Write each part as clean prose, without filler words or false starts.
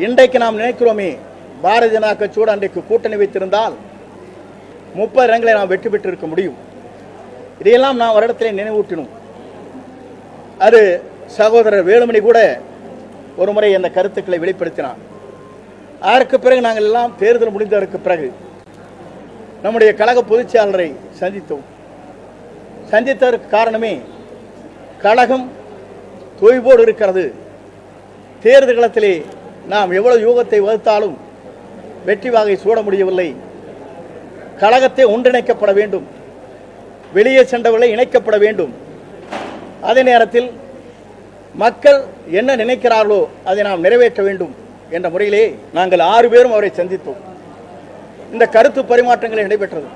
இன்றைக்கு நாம் நினைக்கிறோமே, பாரதிய ஜனதா கட்சியோடு அன்றைக்கு கூட்டணி வைத்திருந்தால் 30 இடங்களை நாம் வெற்றி பெற்றிருக்க முடியும். இதையெல்லாம் நாம் வருடத்திலே நினைவூட்டினோம். அது சகோதரர் வேலுமணி கூட ஒரு முறை அந்த கருத்துக்களை வெளிப்படுத்தினார். அதற்கு பிறகு நாங்கள் எல்லாம் தேர்தல் முடிந்ததற்கு பிறகு நம்முடைய கழக பொதுச் செயலாளரை சந்தித்தோம். சந்தித்ததற்கு காரணமே, கழகம் தொய்வோடு இருக்கிறது. தேர்தல் களத்திலே நாம் எவ்வளவு யூகத்தை வகுத்தாலும் வெற்றி வாகை சூட முடியவில்லை. கழகத்தை ஒன்றிணைக்கப்பட வேண்டும், வெளியே சென்றவர்களை இணைக்கப்பட வேண்டும். அதே நேரத்தில் மக்கள் என்ன நினைக்கிறார்களோ அதை நாம் நிறைவேற்ற வேண்டும் என்ற முறையிலே நாங்கள் 6 பேரும் அவரை சந்தித்தோம். இந்த கருத்து பரிமாற்றங்களை நடைபெற்றது.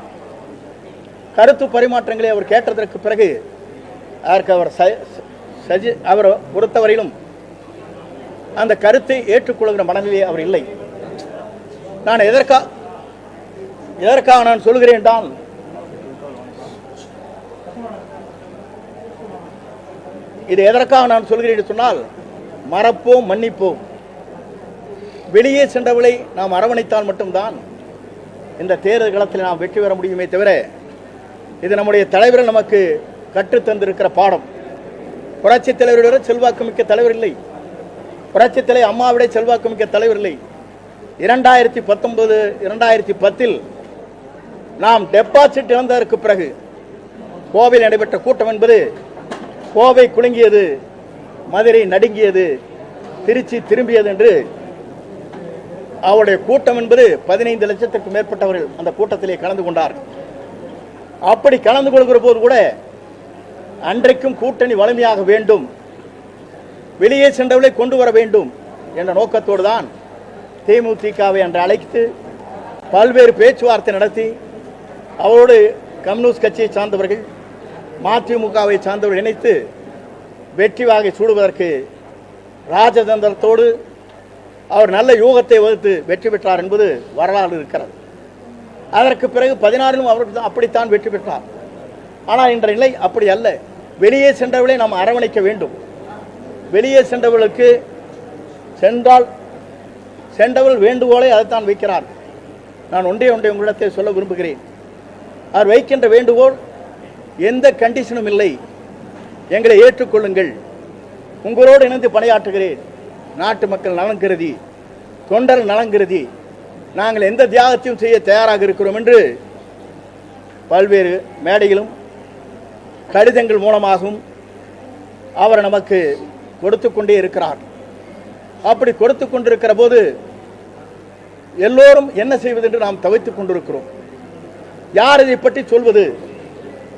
கருத்து பரிமாற்றங்களை அவர் கேட்டதற்கு பிறகு அதற்கு அவர் பொறுத்தவரையிலும் அந்த கருத்தை ஏற்றுக்கொள்கிற மனநிலையே அவர் இல்லை. நான் எதற்காக நான் சொல்கிறேன் என்றால், இது எதற்காக நான் சொல்கிறேன் என்று சொன்னால், மறப்போம், மன்னிப்போம். வெளியே சென்றவளை நாம் அரவணைத்தால் மட்டும்தான் இந்த தேர்தல் களத்தில் நாம் வெற்றி பெற முடியுமே தவிர, இது நம்முடைய தலைவர்கள் நமக்கு கற்றுத்தந்திருக்கிற பாடம். புரட்சித் தலைவரோட செல்வாக்கு மிக்க தலைவர் இல்லை. புரட்சித் தலைவர் அம்மாவிட செல்வாக்கு மிக்க தலைவர் இல்லை. 2019, 2010 நாம் டெபாசிட் இழந்ததற்கு பிறகு கோவையில் நடைபெற்ற கூட்டம் என்பது, கோவை குலுங்கியது, மதுரை நடுங்கியது, திருச்சி திரும்பியது என்று அவருடைய கூட்டம் என்பது 15 லட்சத்திற்கும் மேற்பட்டவர்கள் அந்த கூட்டத்திலே கலந்து கொண்டார்கள். அப்படி கலந்து கொள்கிற போது கூட அன்றைக்கும் கூட்டணி வலிமையாக வேண்டும், வெளியே சென்றவர்களை கொண்டு வர வேண்டும் என்ற நோக்கத்தோடு தான் தேமுதிகவை அன்று அழைத்து பல்வேறு பேச்சுவார்த்தை நடத்தி, அவரோடு கம்யூனிஸ்ட் கட்சியை சார்ந்தவர்கள், மதிமுகவை சார்ந்தவர்கள் இணைத்து வெற்றி வாகை சூடுவதற்கு ராஜதந்திரத்தோடு அவர் நல்ல யூகத்தை வகுத்து வெற்றி பெற்றார் என்பது வரலாறு இருக்கிறது. அதற்கு பிறகு 16 அவர்கள் அப்படித்தான் வெற்றி பெற்றார். ஆனால் இன்ற நிலை அப்படி அல்ல. வெளியே சென்றவர்களை நாம் அரவணைக்க வேண்டும். வெளியே சென்றவர்களுக்கு சென்றவர்கள் வேண்டுகோளை அதைத்தான் வைக்கிறார். நான் ஒன்றே உங்களிடத்தை சொல்ல விரும்புகிறேன். அவர் வைக்கின்ற வேண்டுகோள் எந்த கண்டிஷனும் இல்லை. எங்களை ஏற்றுக்கொள்ளுங்கள், உங்களோடு இணைந்து பணியாற்றுகிறேன், நாட்டு மக்கள் நலன் கருதி, தொண்டர் நலன் கருதி நாங்கள் எந்த தியாகத்தையும் செய்ய தயாராக இருக்கிறோம் என்று பல்வேறு மேடைகளும் கடிதங்கள் மூலமாகவும் அவர் நமக்கு கொடுத்து கொண்டே இருக்கிறார். அப்படி கொடுத்து கொண்டிருக்கிற போது எல்லோரும் என்ன செய்வது என்று நாம் தவித்துக் கொண்டிருக்கிறோம். யார் இதை பற்றி சொல்வது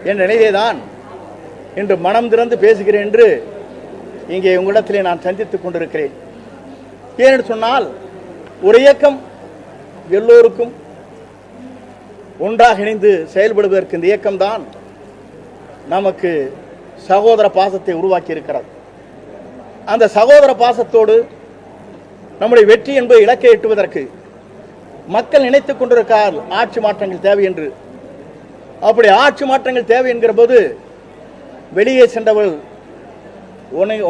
என்ற நிலையில்தான் இன்று மனம் திறந்து பேசுகிறேன் என்று இங்கே உங்களிடத்திலே நான் சந்தித்துக் கொண்டிருக்கிறேன். ஏனென்று சொன்னால், ஒரு இயக்கம் எல்லோருக்கும் ஒன்றாக இணைந்து செயல்படுவதற்கு இந்த இயக்கம்தான் நமக்கு சகோதர பாசத்தை உருவாக்கி இருக்கிறது. அந்த சகோதர பாசத்தோடு நம்முடைய வெற்றி என்பதை இலக்கை எட்டுவதற்கு மக்கள் நினைத்துக் கொண்டிருக்கிறார் ஆட்சி மாற்றங்கள் தேவை என்று. அப்படி ஆட்சி மாற்றங்கள் தேவை என்கிற போது வெளியே சென்றவர்கள்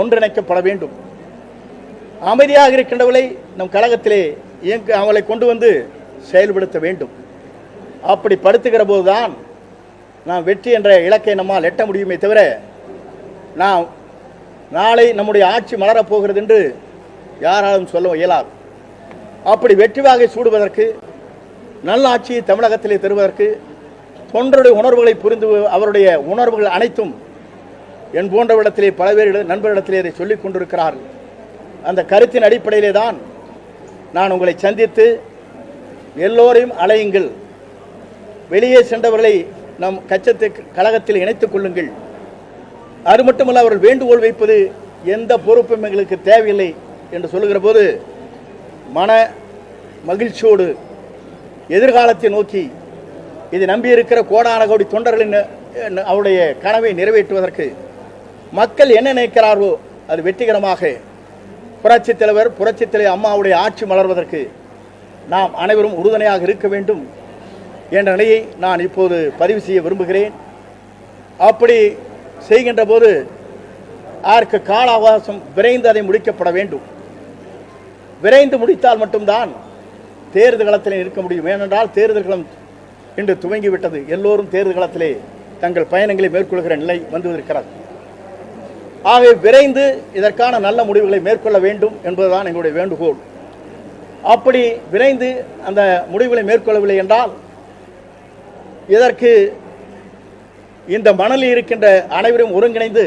ஒன்றிணைக்கப்பட வேண்டும். அமைதியாக இருக்கின்றவர்களை நம் கழகத்திலே அவளை கொண்டு வந்து செயல்படுத்த வேண்டும். அப்படி படுத்துகிற போதுதான் நாம் வெற்றி என்ற இலக்கை நம்மால் எட்ட முடியுமே தவிர, நாம் நாளை நம்முடைய ஆட்சி மலரப்போகிறது என்று யாராலும் சொல்ல இயலாது. அப்படி வெற்றி வாகை சூடுவதற்கு, நல்ல ஆட்சியை தமிழகத்திலே தருவதற்கு, தொண்டருடைய உணர்வுகளை புரிந்து அவருடைய உணர்வுகள் அனைத்தும் என் போன்றவிடத்திலே பல்வேறு நண்பர்களிடத்திலே இதை சொல்லிக் கொண்டிருக்கிறார்கள். அந்த கருத்தின் அடிப்படையிலே தான் நான் உங்களை சந்தித்து எல்லோரையும் அலையுங்கள், வெளியே சென்றவர்களை நம் கழகத்தில் இணைத்துக் கொள்ளுங்கள். அது மட்டுமல்ல, அவர்கள் வேண்டுகோள் வைப்பது எந்த பொறுப்பும் எங்களுக்கு தேவையில்லை என்று சொல்லுகிற போது மன மகிழ்ச்சியோடு எதிர்காலத்தை நோக்கி இதை நம்பியிருக்கிற கோடான கோடி தொண்டர்களின் அவருடைய கனவை நிறைவேற்றுவதற்கு மக்கள் என்ன நினைக்கிறார்களோ அது வெற்றிகரமாக புரட்சித் தலைவர் அம்மாவுடைய ஆட்சி மலர்வதற்கு நாம் அனைவரும் உறுதுணையாக இருக்க வேண்டும் என்ற நிலையை நான் இப்போது பதிவு செய்ய விரும்புகிறேன். அப்படி செய்கின்ற போது அதற்கு கால அவகாசம் விரைந்து அதை முடிக்கப்பட வேண்டும். விரைந்து முடித்தால் மட்டும்தான் தேர்தல் களத்தில் இருக்க முடியும். ஏனென்றால் தேர்தல் களம் இன்று துவங்கிவிட்டது. எல்லோரும் தேர்தல் களத்திலே தங்கள் பயணங்களை மேற்கொள்கிற நிலை வந்துவிருக்கிறது. ஆகவே விரைந்து இதற்கான நல்ல முடிவுகளை மேற்கொள்ள வேண்டும் என்பதுதான் எங்களுடைய வேண்டுகோள். அப்படி விரைந்து அந்த முடிவுகளை மேற்கொள்ளவில்லை என்றால் இதற்கு இந்த மணலில் இருக்கின்ற அனைவரும் ஒருங்கிணைந்து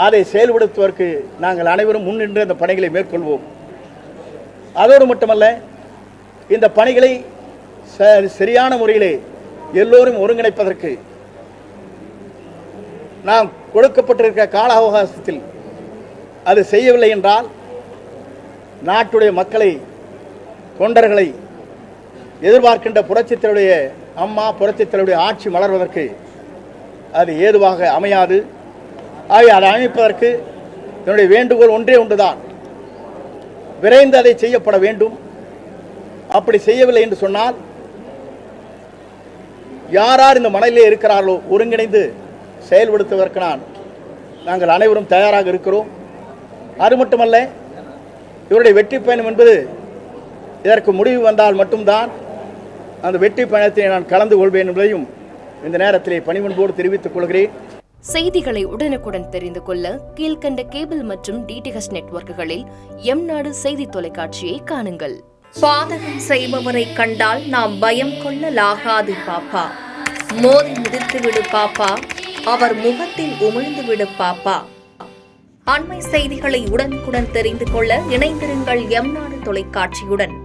அதை செயல்படுத்துவதற்கு நாங்கள் அனைவரும் முன்னின்று அந்த பணிகளை மேற்கொள்வோம். அதோடு மட்டுமல்ல, இந்த பணிகளை சரியான முறையிலே எல்லோரும் ஒருங்கிணைப்பதற்கு நாம் கொடுக்கப்பட்டிருக்கிற கால அவகாசத்தில் அது செய்யவில்லை என்றால் நாட்டுடைய மக்களை, தொண்டர்களை எதிர்பார்க்கின்ற புரட்சித்தலைவருடைய அம்மா புரட்சித்தலைவருடைய ஆட்சி மலர்வதற்கு அது ஏதுவாக அமையாது. ஆகவே அதை அமைப்பதற்கு என்னுடைய வேண்டுகோள் ஒன்றே ஒன்றுதான், விரைந்து அதை செய்யப்பட வேண்டும். அப்படி செய்யவில்லை என்று சொன்னால் யார் இந்த மணலிலே இருக்கிறார்களோ ஒருங்கிணைந்து செயல்படுத்துவதற்கு நாங்கள் அனைவரும் தயாராக இருக்கிறோம். அது மட்டுமல்ல, இவருடைய வெற்றி பயணம் என்பது இதற்கு முடிவு வந்தால் மட்டும்தான் அந்த வெற்றி பயணத்தை நான் கலந்து கொள்வேன் என்பதையும் இந்த நேரத்திலே பணிவன்போடு தெரிவித்துக் கொள்கிறேன். செய்திகளை உடனுக்குடன் தெரிந்து கொள்ள கீழ்கண்ட கேபிள் மற்றும் டிடிஹெச் நெட்வொர்க்குகளில் எம்நாடு செய்தி தொலைக்காட்சியை காணுங்கள். பாதகம் செய்பவரை கண்டால் நாம் பயம் கொள்ளலாகாது பாப்பா. மோதி மிதித்துவிடு பாப்பா, அவர் முகத்தில் உமிழ்ந்துவிடு பாப்பா. அண்மை செய்திகளை உடனுக்குடன் தெரிந்து கொள்ள இணைந்திருங்கள் எம்நாடு தொலைக்காட்சியுடன்.